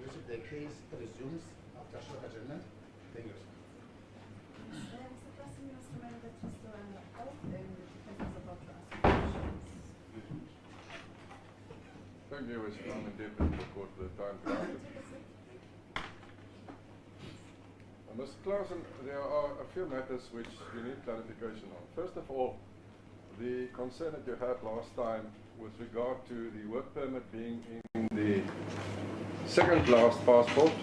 Worship, the case resumes after short adjournment. Thank you. Mr. President, you must remember that you're still under oath and the defense is about to ask questions. Thank you, Mr. Chairman, Deputy the Court, for the time granted. Mr. Clausen, there are a few matters which you need clarification on. First of all, the concern that you had last time with regard to the work permit being in the second last passport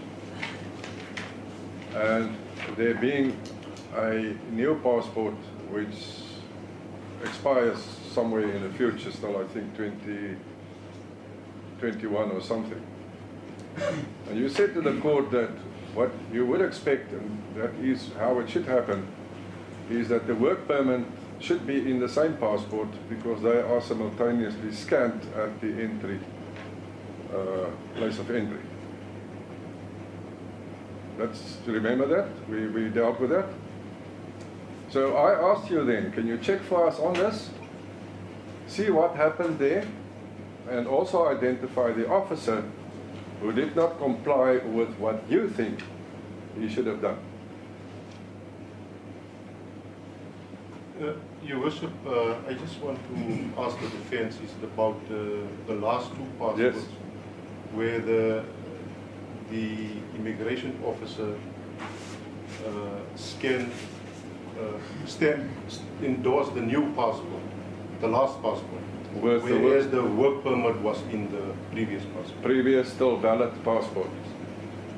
and there being a new passport which expires somewhere in the future, still I think 2021 or something. And you said to the court that what you would expect, and that is how it should happen, is that the work permit should be in the same passport because they are simultaneously scanned at the entry, place of entry. Let's remember that, we dealt with that. So I asked you then, can you check for us on this, see what happened there, and also identify the officer who did not comply with what you think he should have done? Your Worship, I just want to ask the defense, is it about the last two passports? Yes. Where the immigration officer endorsed the new passport, the last passport, whereas the work permit was in the previous passport. Previous, still valid passport.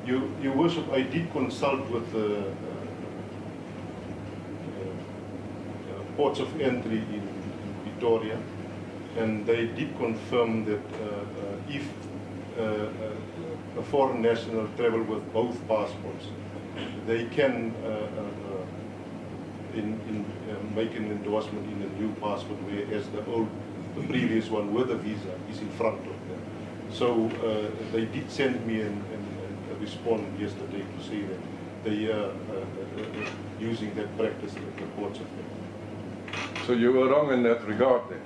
Your Worship, I did consult with the ports of entry in Pretoria, and they did confirm that if a foreign national travel with both passports, they can make an endorsement in a new passport, whereas the previous one with a visa is in front of them. So they did send me a response yesterday to say that they are using that practice at the ports of entry. So you were wrong in that regard then?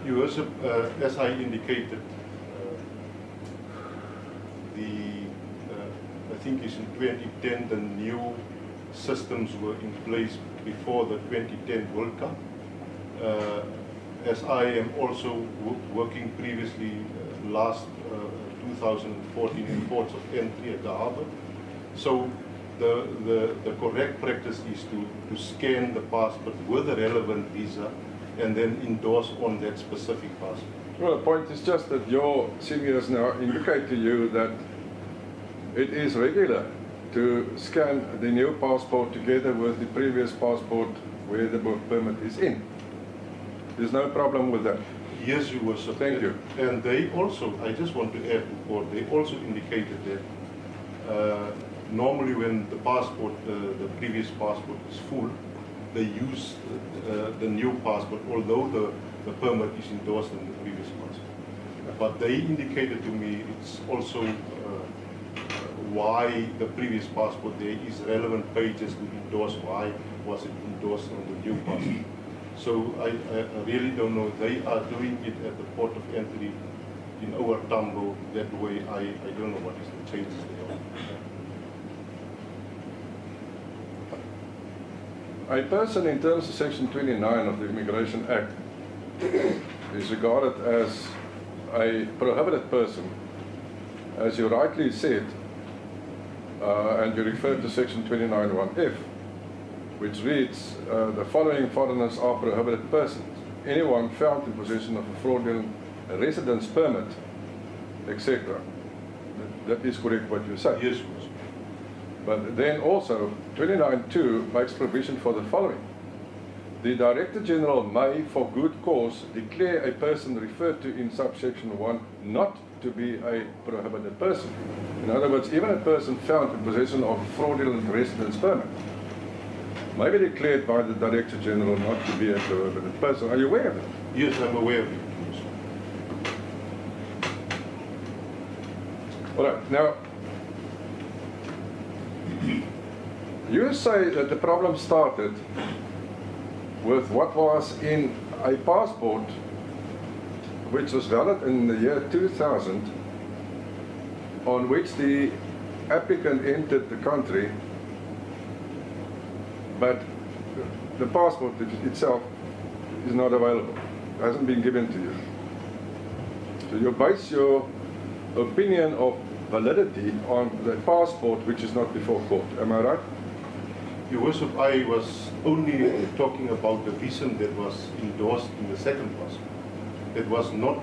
Your Worship, as I indicated, I think it's in 2010 the new systems were in place before the 2010 World Cup. As I am also working previously last 2014 in ports of entry at the harbour. So the correct practice is to scan the passport with a relevant visa and then endorse on that specific passport. Well, the point is just that your seniors now indicate to you that it is regular to scan the new passport together with the previous passport where the work permit is in. There's no problem with that. Yes, Your Worship. Thank you. And they also, I just want to add to court, they also indicated that normally when the passport, the previous passport is full, they use the new passport, although the permit is endorsed in the previous passport. But they indicated to me it's also why the previous passport there is relevant pages to endorse why was it endorsed on the new passport. So I really don't know. They are doing it at the port of entry in our Tambo that way. I don't know what is the changes there. A person in terms of Section 29 of the Immigration Act is regarded as a prohibited person, as you rightly said, and you referred to Section 29(1)(f), which reads, the following foreigners are prohibited persons. Anyone found in possession of a fraudulent residence permit, etc. That is correct what you say. Yes, but then also, 29(2) makes provision for the following. The Director General may, for good cause, declare a person referred to in subsection 1 not to be a prohibited person. In other words, even a person found in possession of a fraudulent residence permit may be declared by the Director General not to be a prohibited person. Are you aware of it? Yes, I'm aware of it. All right, now, you say that the problem started with what was in a passport which was valid in the year 2000 on which the applicant entered the country, but the passport itself is not available, hasn't been given to you. So you base your opinion of validity on the passport which is not before court. Am I right? Your Worship, I was only talking about the visum that was endorsed in the second passport. It was not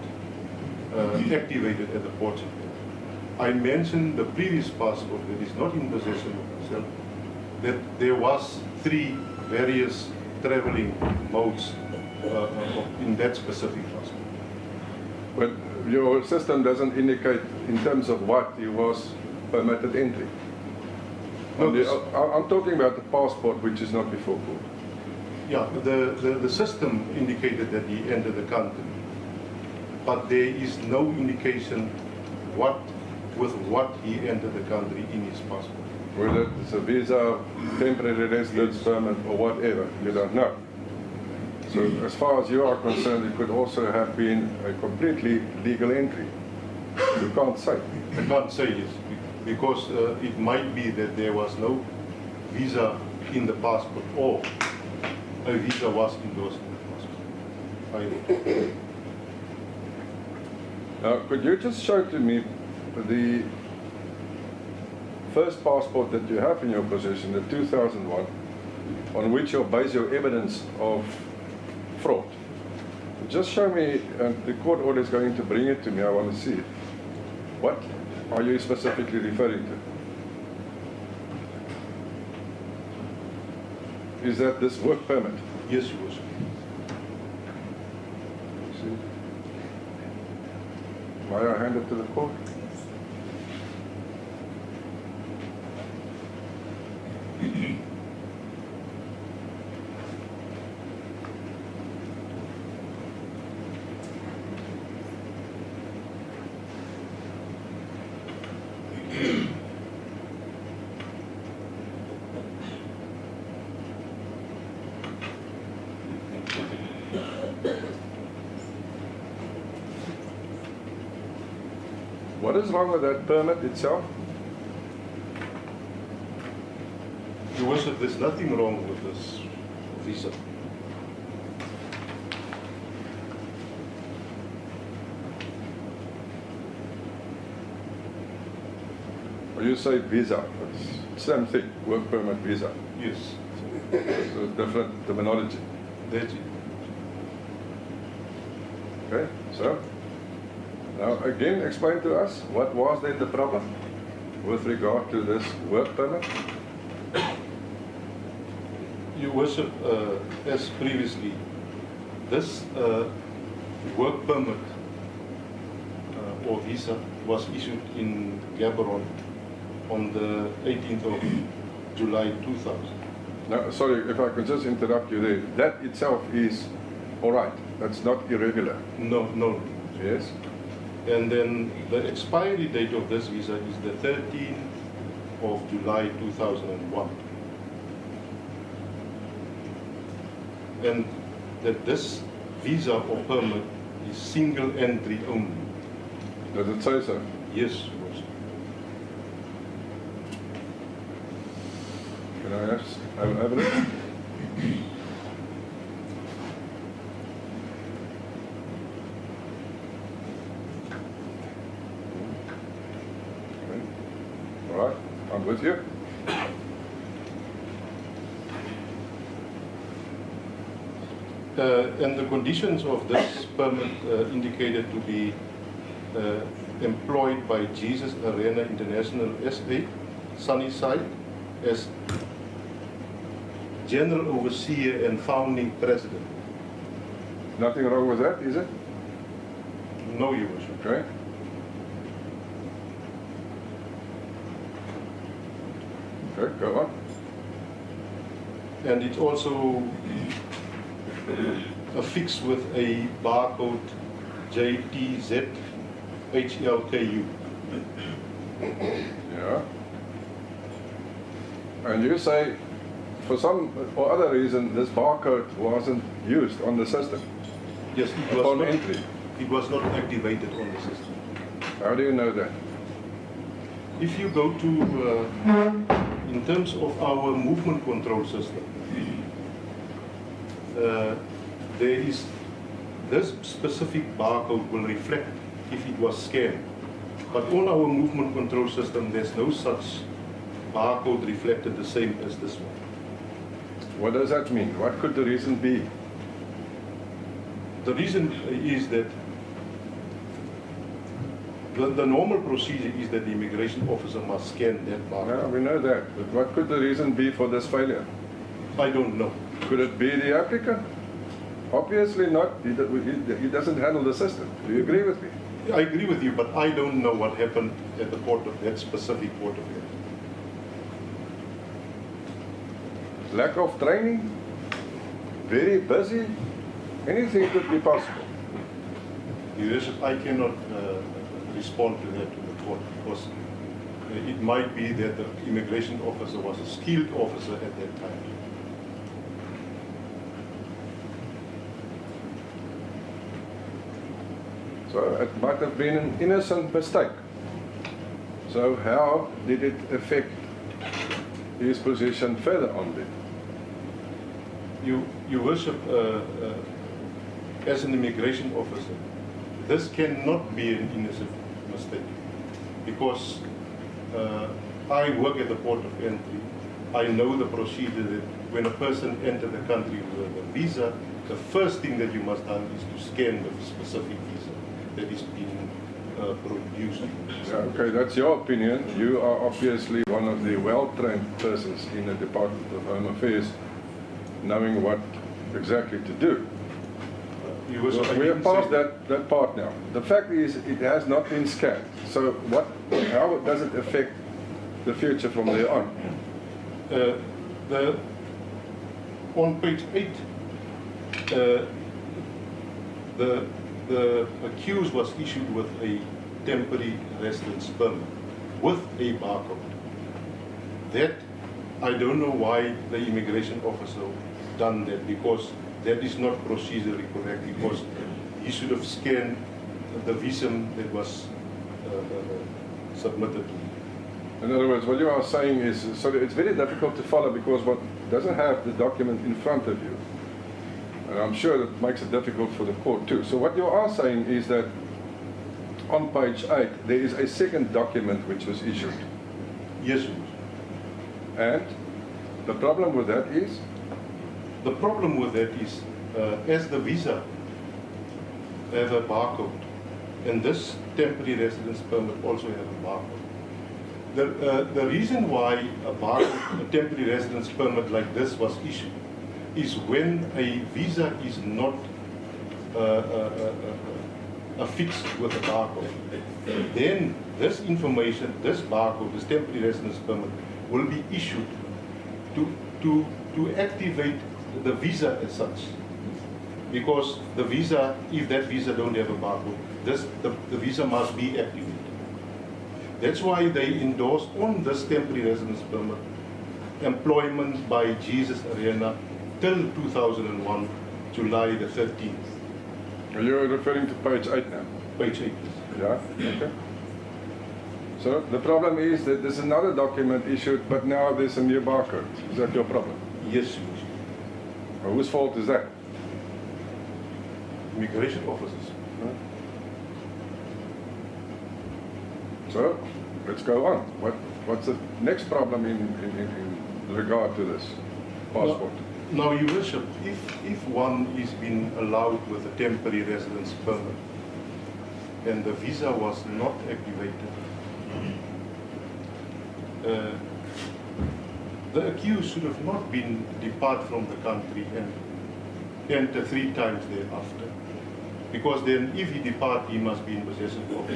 activated at the port. I mentioned the previous passport that is not in possession of myself, that there was 3 various traveling modes in that specific passport. But your system doesn't indicate in terms of what he was permitted entry. No, I'm talking about the passport which is not before court. yeah, the system indicated that he entered the country, but there is no indication with what he entered the country in his passport. Whether it's a visa, temporary residence permit, or whatever, you don't know. So as far as you are concerned, it could also have been a completely legal entry. You can't say. I can't say this because it might be that there was no visa in the passport or a visa was endorsed in the passport. Now, could you just show to me the first passport that you have in your possession, the 2001, on which you base your evidence of fraud? Just show me, and the court order is going to bring it to me, I want to see it. What are you specifically referring to? Is that this work permit? Yes, Your Worship. See? May I hand it to the court? What is wrong with that permit itself? Your Worship, there's nothing wrong with this visa. Or you say visa, it's same thing, work permit, visa. Yes, So different terminology. that's it. Okay, so now again explain to us what was then the problem with regard to this work permit? Your Worship, as previously, this work permit or visa was issued in Gaborone on the 18th of July 2000. Now, sorry if I could just interrupt you there. That itself is all right. That's not irregular. No. Yes. And then the expiry date of this visa is the 13th of July 2001. And that this visa or permit is single entry only. Does it say so? Yes, Your Worship. Can I have evidence? Okay. All right, I'm with you. And the conditions of this permit indicated to be employed by Jesus Arena International SA, Sunnyside, as General Overseer and Founding President. Nothing wrong with that, is it? No, Your Worship. Okay. Okay, go on. And it's also affixed with a barcode JTZHLKU. Yeah. And you say, for some or other reason, this barcode wasn't used on the system Yes, it was upon not, entry. it was not activated on the system. How do you know that? if you go to, in terms of our movement control system, there is, this specific barcode will reflect if it was scanned. But on our movement control system, there's no such barcode reflected the same as this one. What does that mean? What could the reason be? The reason is that the normal procedure is that the immigration officer must scan that barcode. Yeah, we know that. But what could the reason be for this failure? I don't know. Could it be the applicant? Obviously not. He doesn't handle the system. Do you agree with me? I agree with you, but I don't know what happened at the port of that specific port of entry. Lack of training? Very busy? Anything could be possible. Your Worship, I cannot respond to that to the court because it might be that the immigration officer was a skilled officer at that time. So it might have been an innocent mistake. So how did it affect his position further on then? Your Worship, as an immigration officer, this cannot be an innocent mistake because I work at the port of entry. I know the procedure that when a person enters the country with a visa, the first thing that you must do is to scan the specific visa that is being produced. Okay, that's your opinion. You are obviously one of the well-trained persons in the Department of Home Affairs, knowing what exactly to do. Your Worship, I We have didn't passed say that part now. The fact is, it has not been scanned. So how does it affect the future from there on? On page 8, the accused was issued with a temporary residence permit with a barcode. That, I don't know why the immigration officer done that, because that is not procedurally correct, because he should have scanned the visum that was submitted to him. In other words, what you are saying is, so it's very difficult to follow because one doesn't have the document in front of you. And I'm sure that makes it difficult for the court too. So what you are saying is that on page 8, there is a second document which was issued. Yes, Your Worship. And the problem with that is? The problem with that is, as the visa has a barcode, and this temporary residence permit also has a barcode. The reason why a temporary residence permit like this was issued is when a visa is not affixed with a barcode. Then this information, this barcode, this temporary residence permit, will be issued to activate the visa as such. Because the visa, if that visa don't have a barcode, the visa must be activated. That's why they endorsed on this temporary residence permit employment by Jesus Arena till 2001, July the 13th. Are you referring to page 8 now? Page 8. Yeah, okay. So the problem is that there's another document issued, but now there's a new barcode. Is that your problem? Yes, Your Worship. Well, whose fault is that? Immigration officers. So, let's go on. What's the next problem in regard to this passport? Now, Your Worship, if one is being allowed with a temporary residence permit and the visa was not activated, the accused should have not been depart from the country and enter 3 times thereafter. Because then, if he depart, he must be in possession of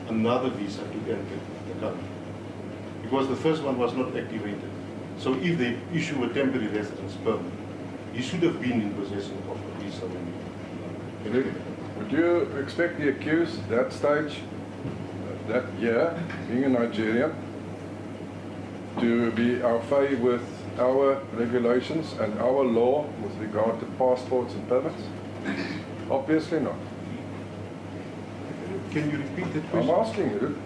another visa to enter the country. Because the first one was not activated. So if they issue a temporary residence permit, he should have been in possession of a visa when he entered the country. Would you expect the accused at that stage, that year, being in Nigeria, to be au fait with our regulations and our law with regard to passports and permits? Obviously not. Can you repeat that I'm question? asking you,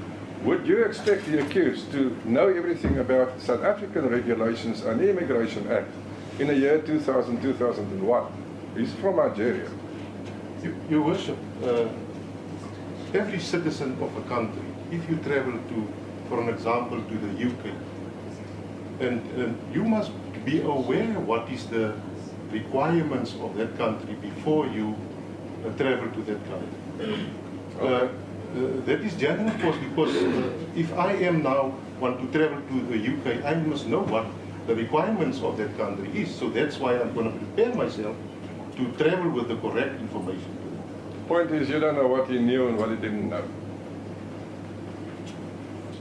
would you expect the accused to know everything about South African regulations and the Immigration Act in the year 2000, 2001? He's from Nigeria. Your Worship, every citizen of a country, if you travel to, for an example, to the UK, and you must be aware what is the requirements of that country before you travel to that country. That is general course, because if I am now want to travel to the UK, I must know what the requirements of that country is. So that's why I'm going to prepare myself to travel with the correct information. Point is, you don't know what he knew and what he didn't know.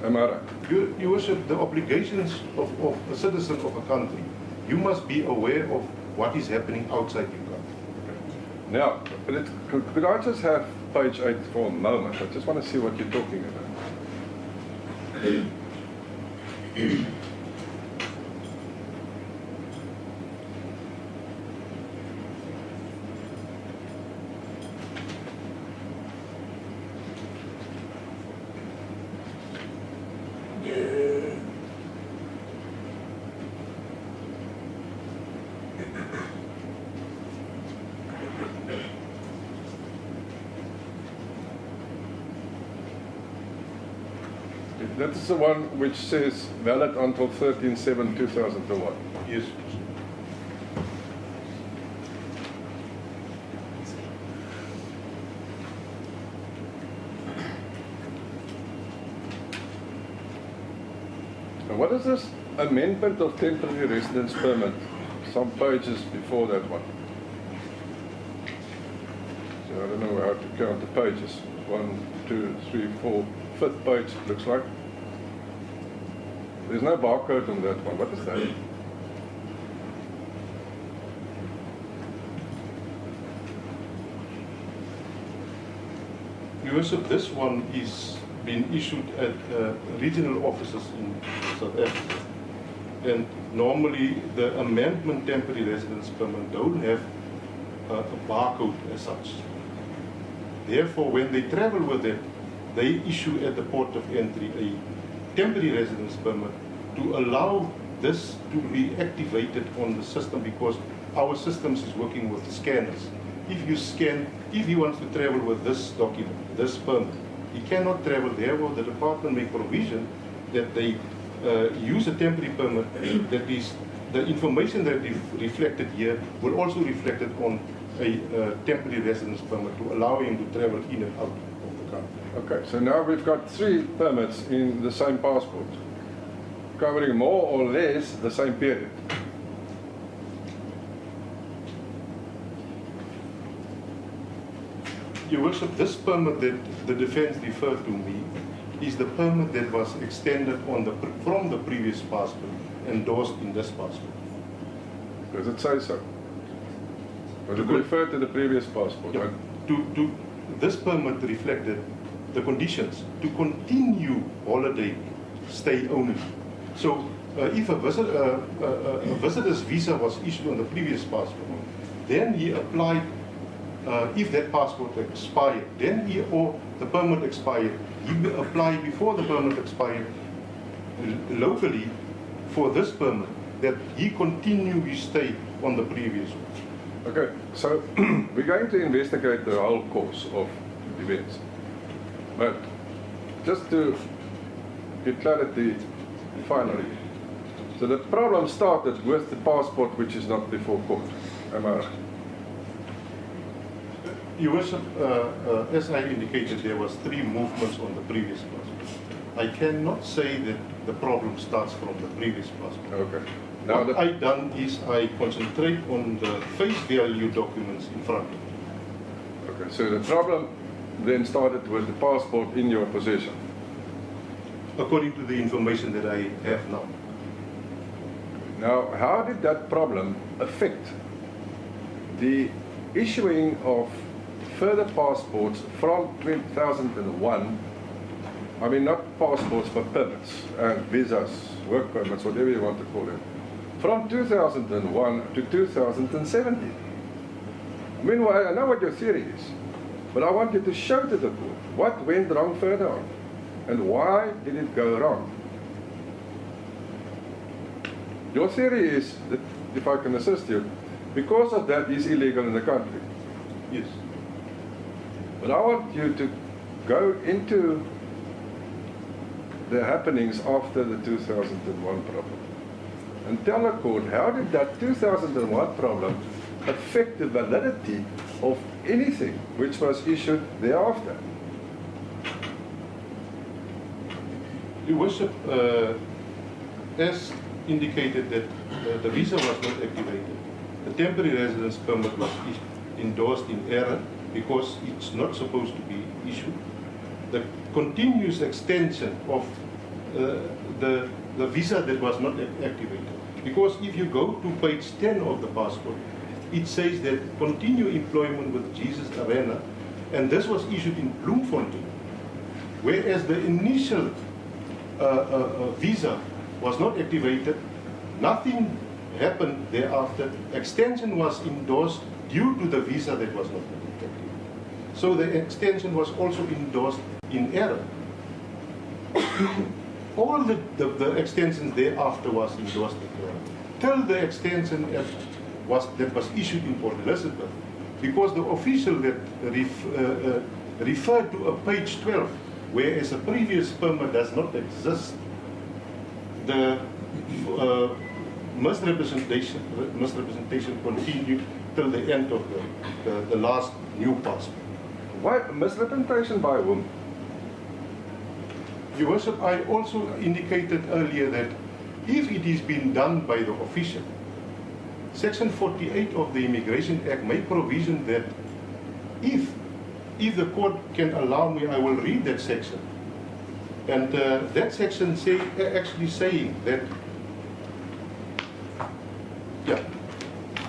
Am I right? Your Worship, the obligations of a citizen of a country, you must be aware of what is happening outside your country. Now, but could I just have page 8 for a moment? I just want to see what you're talking about. That's the one which says valid until 13/7/2001. Yes. Now, what is this amendment of temporary residence permit? Some pages before that one. So I don't know how to count the pages. 1, 2, 3, 4, 5th page it looks like. There's no barcode on that one. What is that? Your Worship, this one is being issued at regional offices in South Africa. And normally the amendment temporary residence permit don't have a barcode as such. Therefore, when they travel with it, they issue at the port of entry a temporary residence permit to allow this to be activated on the system, because our systems is working with scanners. If you scan, if he wants to travel with this document, this permit, he cannot travel. Therefore, the department make provision that they use a temporary permit that is, the information that is reflected here will also reflect it on a temporary residence permit to allow him to travel in and out of the country. Okay, so now we've got 3 permits in the same passport, covering more or less the same period. Your Worship, this permit that the defense referred to me is the permit that was extended on from the previous passport, endorsed in this passport. Does it say so? Does it refer to the previous passport? Yeah. This permit reflected the conditions to continue holiday stay only. So if a visitor's visa was issued on the previous passport, then he applied, if that passport expired, then or the permit expired, he applied before the permit expired locally for this permit, that he continue his stay on the previous one. Okay, so we're going to investigate the whole course of events. But just to get clarity finally, so the problem started with the passport which is not before court. Am I right? Your Worship, as I indicated, there was 3 movements on the previous passport. I cannot say that the problem starts from the previous passport. Okay. Now What I've done is I concentrate on the face value documents in front of me. okay, so the problem then started with the passport in your possession. According to the information that I have now. Now, how did that problem affect the issuing of further passports from 2001? I mean, not passports, but permits and visas, work permits, whatever you want to call them, from 2001 to 2017. Meanwhile, I know what your theory is. But I want you to show to the court what went wrong further on and why did it go wrong. Your theory is that, if I can assist you, because of that he's illegal in the country. Yes. But I want you to go into the happenings after the 2001 problem and tell the court how did that 2001 problem affect the validity of anything which was issued thereafter. Your Worship, as indicated that the visa was not activated. The temporary residence permit was endorsed in error because it's not supposed to be issued. The continuous extension of the visa that was not activated. Because if you go to page 10 of the passport, it says that continue employment with Jesus Arena, and this was issued in Bloemfontein, whereas the initial visa was not activated, nothing happened thereafter. Extension was endorsed due to the visa that was not activated. So the extension was also endorsed in error. All the extensions thereafter was endorsed in error. Till the extension that was issued in Port Elizabeth, because the official that referred to a page 12, whereas a previous permit does not exist, the misrepresentation continued till the end of the last new passport. Why misrepresentation by whom? Your Worship, I also indicated earlier that if it is being done by the official, Section 48 of the Immigration Act made provision that if the court can allow me, I will read that section. And that section actually saying that,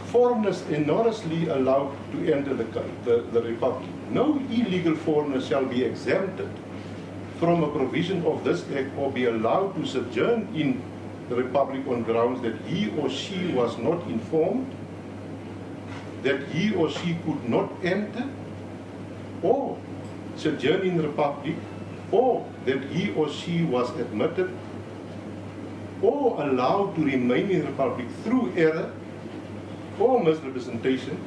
foreigners enormously allowed to enter the Republic. No illegal foreigner shall be exempted from a provision of this act or be allowed to sojourn in the Republic on grounds that he or she was not informed, that he or she could not enter or sojourn in the Republic, or that he or she was admitted or allowed to remain in the Republic through error or misrepresentation,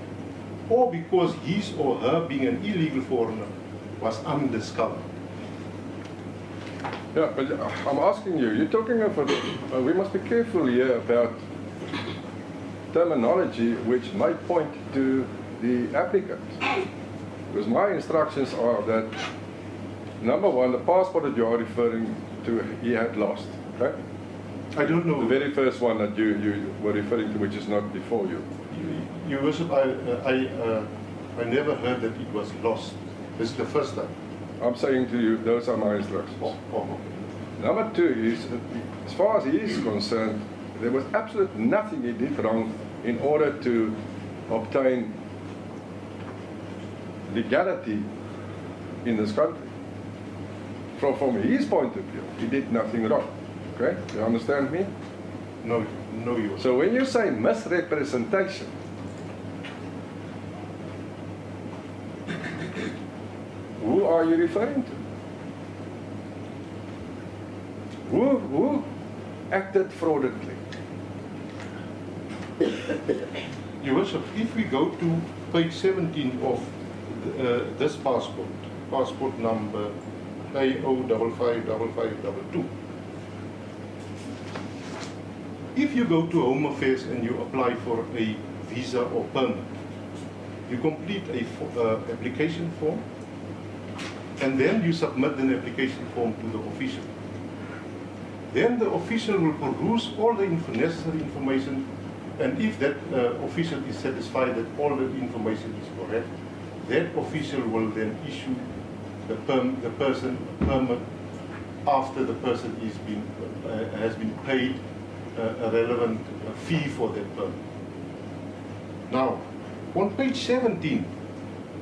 or because his or her being an illegal foreigner was undiscovered. Yeah, but I'm asking you, you're talking about, we must be careful here about terminology which might point to the applicant. Because my instructions are that, number one, the passport that you are referring to, he had lost, okay? I don't know. The very first one that you were referring to, which is not before you. Your Worship, I never heard that it was lost. This is the first time. I'm saying to you, those are my instructions. Okay. Number two is, as far as he is concerned, there was absolutely nothing he did wrong in order to obtain legality in this country. From his point of view, he did nothing wrong. Okay? You understand me? No, Your Worship. So when you say misrepresentation, who are you referring to? Who acted fraudulently? Your Worship, if we go to page 17 of this passport number AO555522. If you go to Home Affairs and you apply for a visa or permit, you complete a application form, and then you submit an application form to the official. Then the official will peruse all the necessary information, and if that official is satisfied that all the information is correct, that official will then issue the person permit after the person has been paid a relevant fee for that permit. Now, on page 17,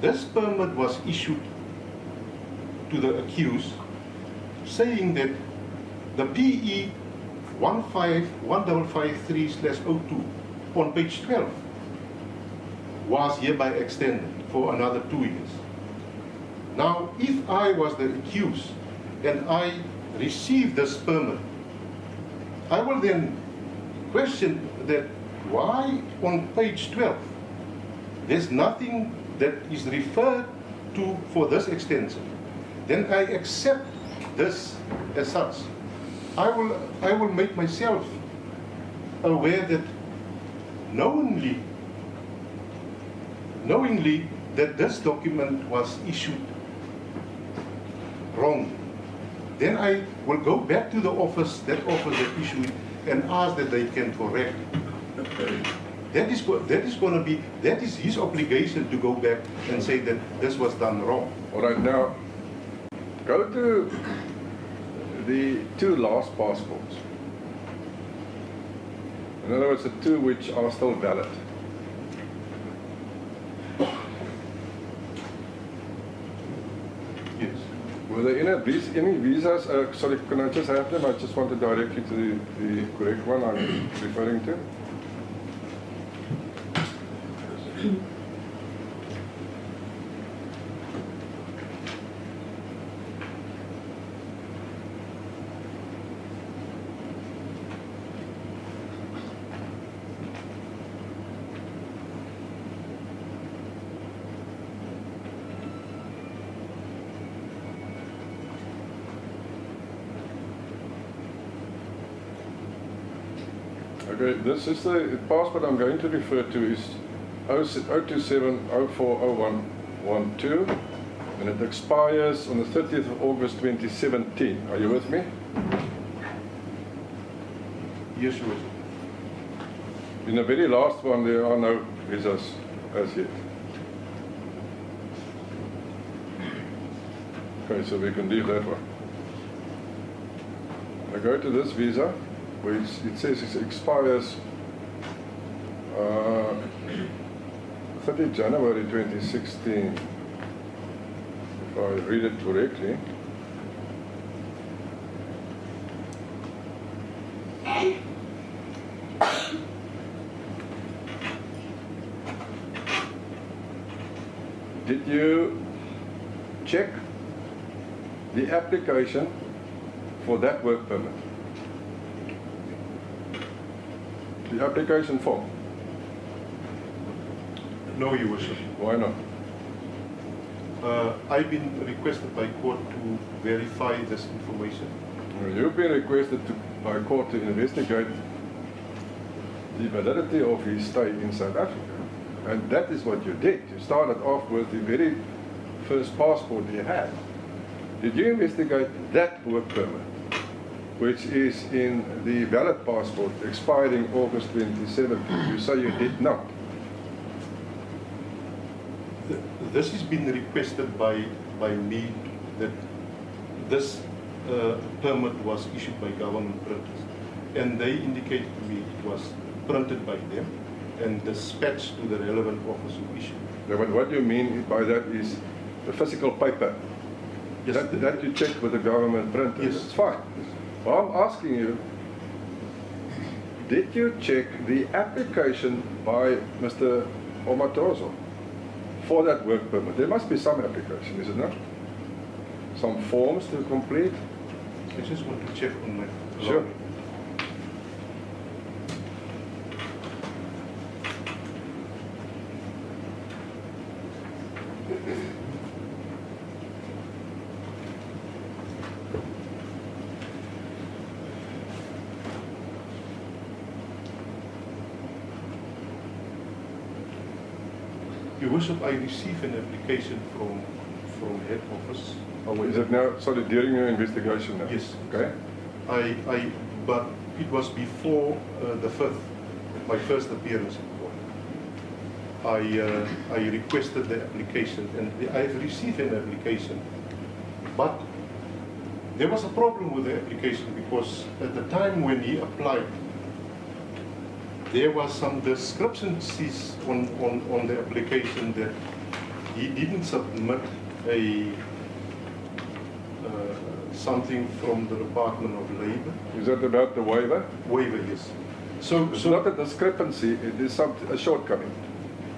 this permit was issued to the accused, saying that the PE 1553/02 on page 12 was hereby extended for another 2 years. Now, if I was the accused and I received this permit, I will then question that why on page 12 there's nothing that is referred to for this extension. Then I accept this as such. I will make myself aware that knowingly that this document was issued wrong. Then I will go back to the office that issued it, and ask that they can correct it. That is his obligation to go back and say that this was done wrong. All right, now go to the two last passports. In other words, the two which are still valid. Yes. Were there any visas? Sorry, can I just have them? I just want to direct you to the correct one I'm referring to. Okay, this is the passport I'm going to refer to is 027040112, and it expires on the 30th of August 2017. Are you with me? Yes, Your Worship. In the very last one, there are no visas as yet. Okay, so we can leave that one. I go to this visa, which it says it expires 30 January 2016, if I read it correctly. Did you check the application for that work permit? The application form? No, Your Worship. Why not? I've been requested by court to verify this information. You've been requested by court to investigate the validity of his stay in South Africa. And that is what you did. You started off with the very first passport you had. Did you investigate that work permit, which is in the valid passport expiring August 2017? You say you did not. This has been requested by me, that this permit was issued by government printers, and they indicated to me it was printed by them and dispatched to the relevant office who issued it. Yeah, but what you mean by that is the physical paper. Yes, That you check with the government printer. Yes. It's fine. Well, I'm asking you, did you check the application by Mr. Omotoso for that work permit? There must be some application, is it not? Some forms to complete? I just want to check on my Sure. login. Your Worship, I received an application from head office. Oh, is it now, sorry, during your investigation now? Yes. Okay. But it was before the 5th, my first appearance in court. I requested the application, and I've received an application. But there was a problem with the application, because at the time when he applied, there was some discrepancies on the application, that he didn't submit something from the Department of Labor. Is that about the waiver? Waiver, yes. So It's not a discrepancy, it is a shortcoming.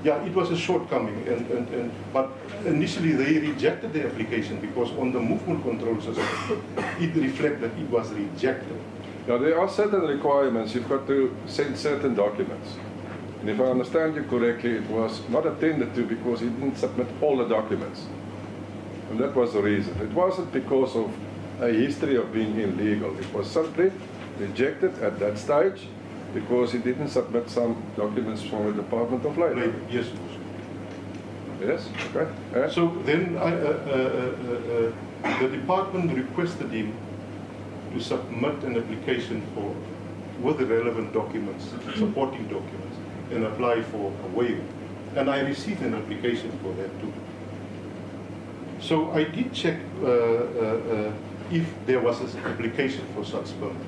Yeah, it was a shortcoming, but initially they rejected the application because on the movement control system, it reflected that it was rejected. Now, there are certain requirements. You've got to send certain documents. And if I understand you correctly, it was not attended to because he didn't submit all the documents. And that was the reason. It wasn't because of a history of being illegal. It was simply rejected at that stage because he didn't submit some documents from the Department of Labor. Yes. Yes, okay. And So then the department requested him to submit an application with the relevant documents, supporting documents, and apply for a waiver. And I received an application for that too. So I did check if there was an application for such permit.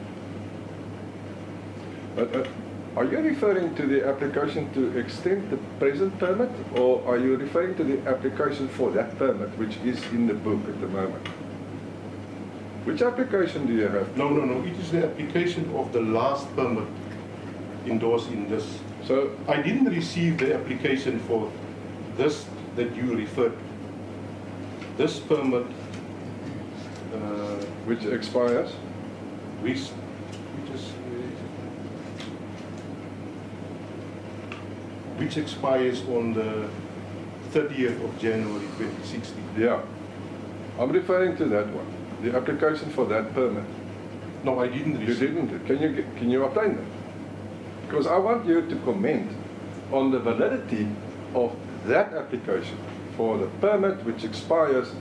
are you referring to the application to extend the present permit, or are you referring to the application for that permit, which is in the book at the moment? Which application do you have? No. It is the application of the last permit endorsed in this. So, I didn't receive the application for this that you referred to. This permit, which expires? Which expires on the 30th of January 2016. Yeah. I'm referring to that one. The application for that permit. No, I didn't You receive. didn't. Can you obtain that? Because I want you to comment on the validity of that application for the permit which expires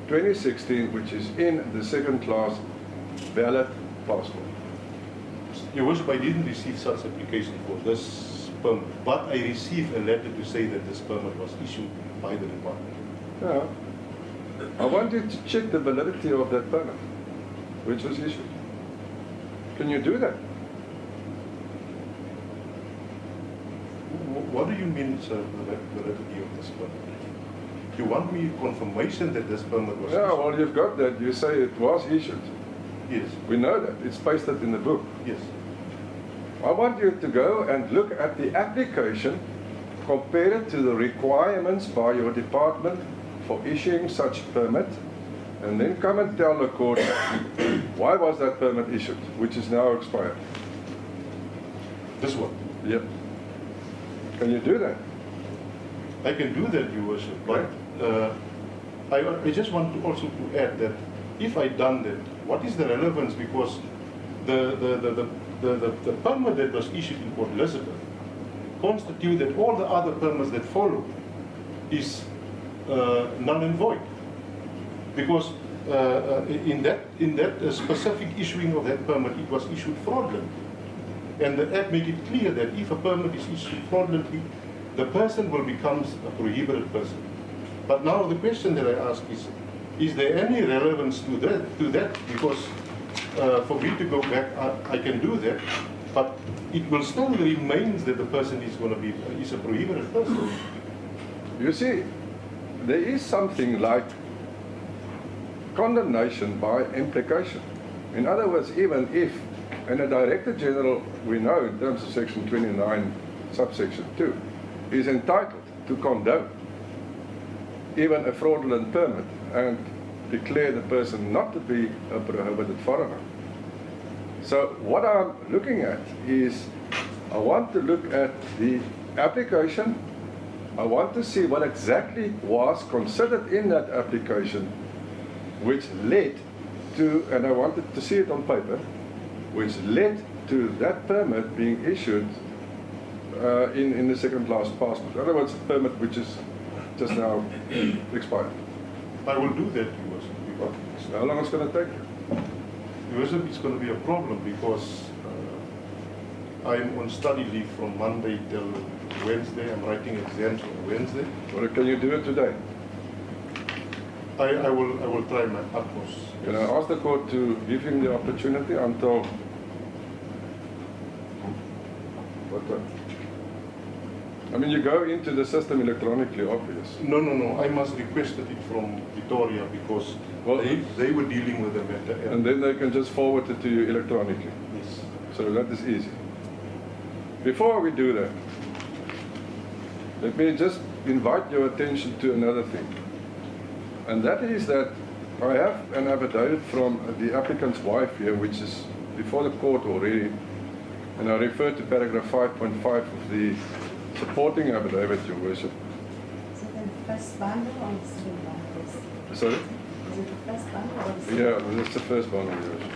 2016, which is in the second class valid passport. Your Worship, I didn't receive such application for this permit, but I received a letter to say that this permit was issued by the department. Yeah. I want you to check the validity of that permit which was issued. Can you do that? What do you mean, sir, the validity of this permit? You want me confirmation that this permit was Yeah, issued? well, you've got that. You say it was issued. Yes, We know that. It's pasted in the book. yes. I want you to go and look at the application, compare it to the requirements by your department for issuing such permit, and then come and tell the court why was that permit issued, which is now expired. This one. Yep. Can you do that? I can do that, Your Worship, but I just want to also to add that if I done that, what is the relevance? Because the permit that was issued in Port Elizabeth constitute that all the other permits that follow is null and void, because in that specific issuing of that permit, it was issued fraudulently, and the Act made it clear that if a permit is issued fraudulently, the person will become a prohibited person. But now the question that I ask is there any relevance to that? Because for me to go back, I can do that, but it will still remain that the person is going to be a prohibited person. You see, there is something like condemnation by implication. In other words, even if, and the Director General, we know in terms of Section 29, subsection 2, is entitled to condone even a fraudulent permit and declare the person not to be a prohibited foreigner. So what I'm looking at is, I want to look at the application. I want to see what exactly was considered in that application which led to, and I wanted to see it on paper, which led to that permit being issued in the second class passport. In other words, a permit which is just now expired. I will do that, Your Worship. How long is it going to take you? Your Worship, it's going to be a problem because I'm on study leave from Monday till Wednesday. I'm writing exams on Wednesday. Or can you do it today? I will try my utmost. Can I ask the court to give him the opportunity until what time? I mean, you go into the system electronically, obvious. No. I must request it from Victoria because they were dealing with the matter. And then they can just forward it to you electronically. Yes. So that is easy. Before we do that, let me just invite your attention to another thing. And that is that I have an affidavit from the applicant's wife here, which is before the court already. And I refer to paragraph 5.5 of the supporting affidavit, Your Worship. Is it the first bundle or the second bundle? Sorry? Is it the first bundle or the second? Yeah, that's the first one, Your Worship.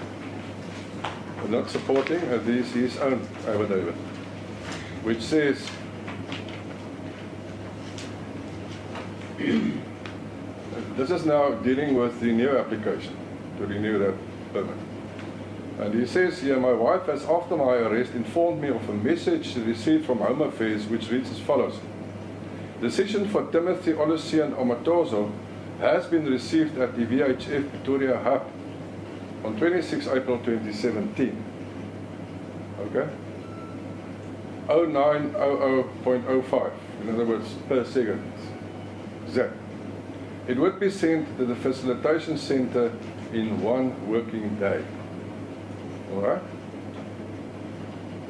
I'm not supporting, this is his own affidavit, which says, this is now dealing with the new application to renew that permit. And he says here, my wife has, after my arrest, informed me of a message she received from Home Affairs, which reads as follows. Decision for Timothy Oluseun Omotoso has been received at the VHF Pretoria Hub on 26 April 2017. Okay? 0900.05, in other words, per second. Exact. It would be sent to the facilitation center in 1 working day. All right?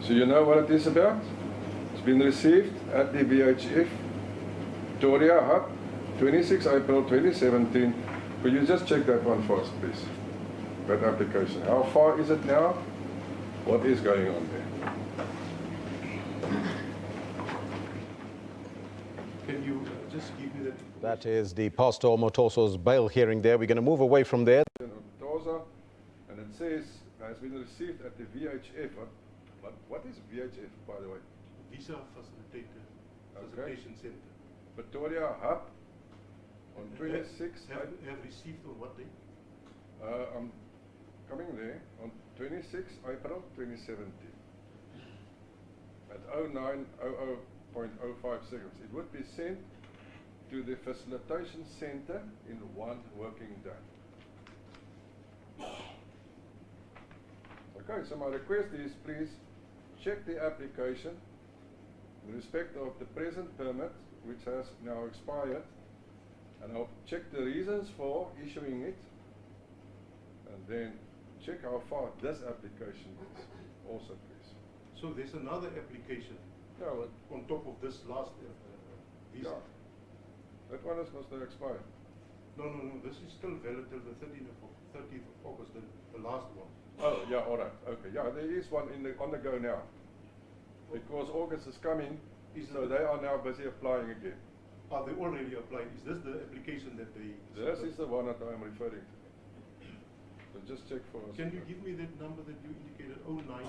So you know what it is about? It's been received at the VHF Pretoria Hub, 26 April 2017. Could you just check that one for us, please? That application. How far is it now? What is going on there? Can you just give me that? That is the Pastor Omotoso's bail hearing there. We're going to move away from there. Omotoso, and it says has been received at the VHF. What is VHF, by the way? Visa Facilitation Center. Pretoria Hub on 26. Have received on what day? I'm coming there on 26 April 2017 at 0900.05 seconds. It would be sent to the facilitation center in 1 working day. Okay, so my request is please check the application in respect of the present permit, which has now expired, and I'll check the reasons for issuing it, and then check how far this application is also, please. So there's another application Yeah, well, on top of this last visa. yeah. That one is must have expired. No, this is still valid till the 30th of August, the last one. Oh, yeah, all right. Okay, yeah, there is one on the go now. Because August is coming, so they are now busy applying again. Are they already applying? Is this the application that they... This is the one that I am referring to. So just check for us. Can you give me that number that you indicated, 09?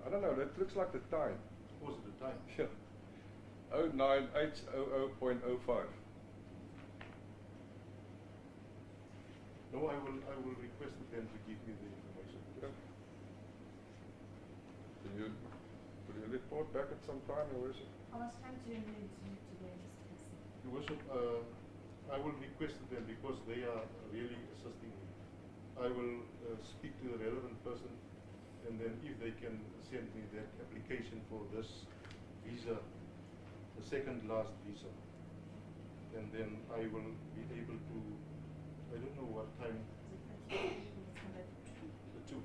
I don't know, that looks like the time. Was it the time? Yeah. 09800.05. No, I will request them to give me the information. Yeah. Will you report back at some time, Your Worship? How much time do you need today, Mr. President? Your Worship, I will request them because they are really assisting me. I will speak to the relevant person, and then if they can send me that application for this visa, the second last visa, and then I will be able to, I don't know what time, the 2.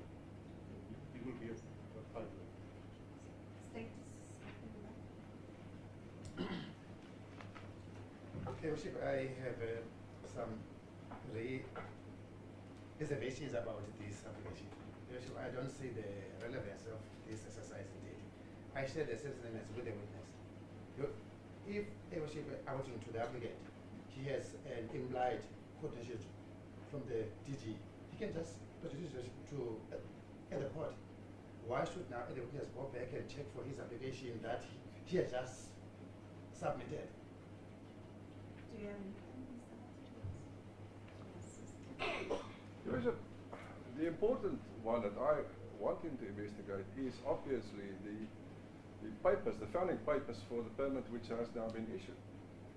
It will be a 5. Status? Okay, Worship, I have some reservations about this application. Worship, I don't see the relevance of this exercise indeed. I share the sentiments with the witness. If Worship, according to the applicant, he has an implied quotation from the DG, he can just produce it to at the court. Why should now the witness go back and check for his application that he has just submitted? Do you have any comments, Mr. Your Worship, the important one that I want him to investigate is obviously the papers, the founding papers for the permit which has now been issued.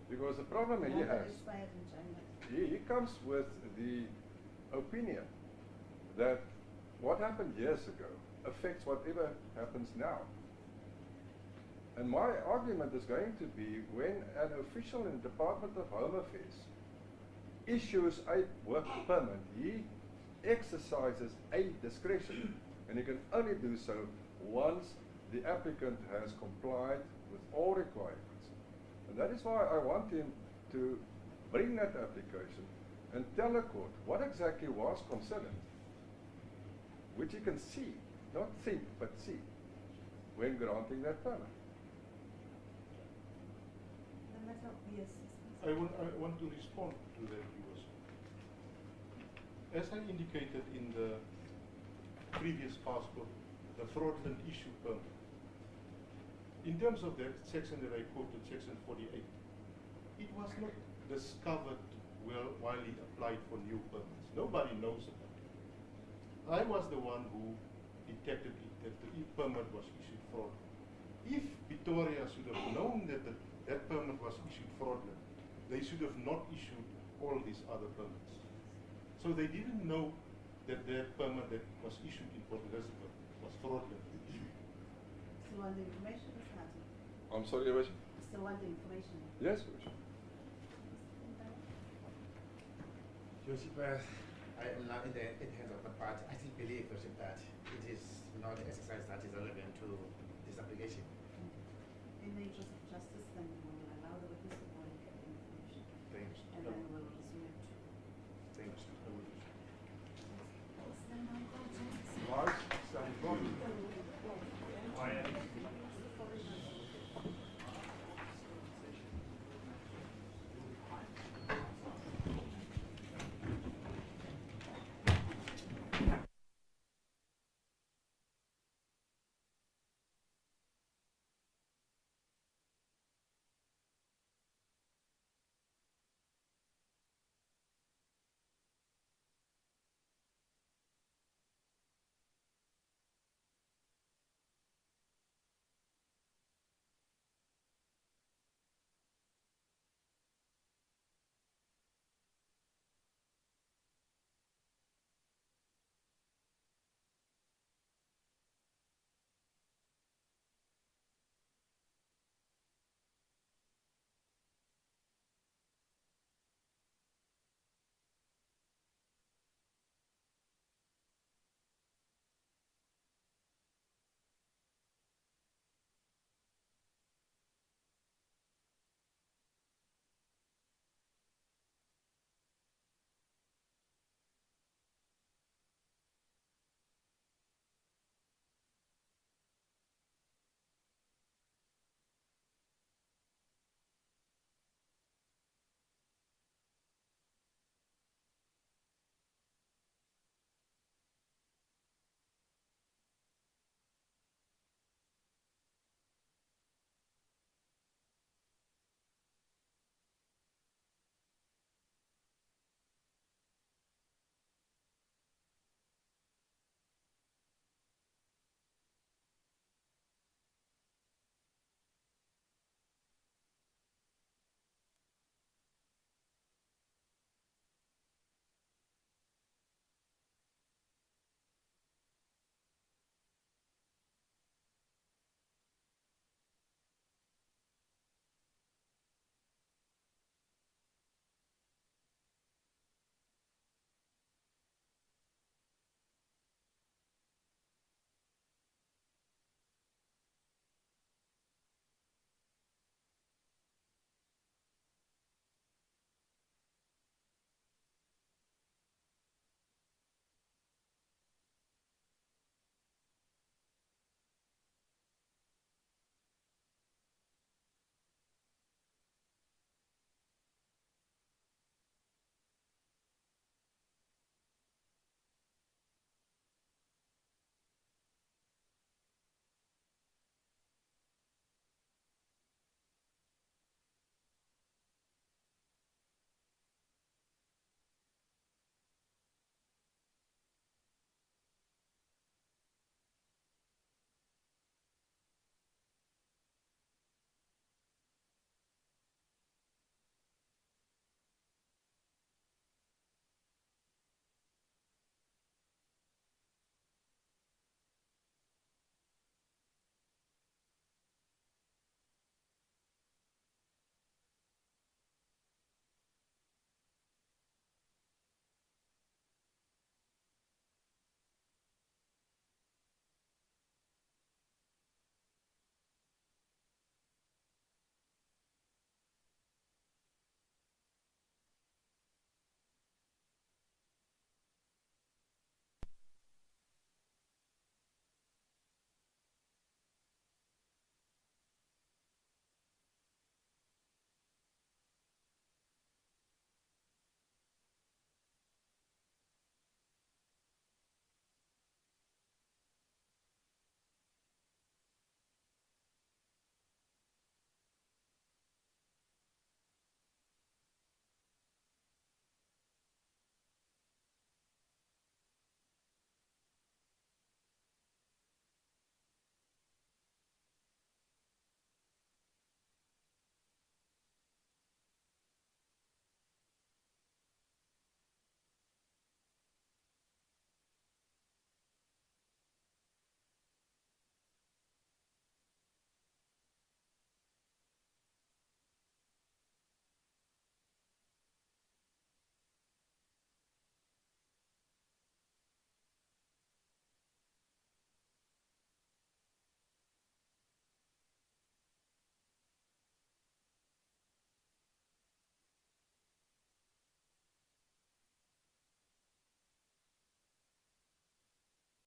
Because the problem he has, Expired in January. he comes with the opinion that what happened years ago affects whatever happens now. And my argument is going to be when an official in the Department of Home Affairs issues a work permit, he exercises a discretion, and he can only do so once the applicant has complied with all requirements. And that is why I want him to bring that application and tell the court what exactly was considered, which he can see, not think, but see, when granting that permit. The matter, yes. I want to respond to that, viewers. As I indicated in the previous passport, the fraudulent issue permit. In terms of that section that I quoted, section 48, it was not discovered while he applied for new permits. Nobody knows about it. I was the one who detected it, that the permit was issued fraudulent. If Pretoria should have known that that permit was issued fraudulent, they should have not issued all these other permits. So they didn't know that their permit that was issued in Port Elizabeth was fraudulently issued. Still want the information, Mr. Hatton? I'm sorry, Your Worship? Still want the information? Yes, Your Worship. Your Worship, I am now in the hands of the party. I still believe, Your Worship, that it is not an exercise that is relevant to this application. In the interest of justice, then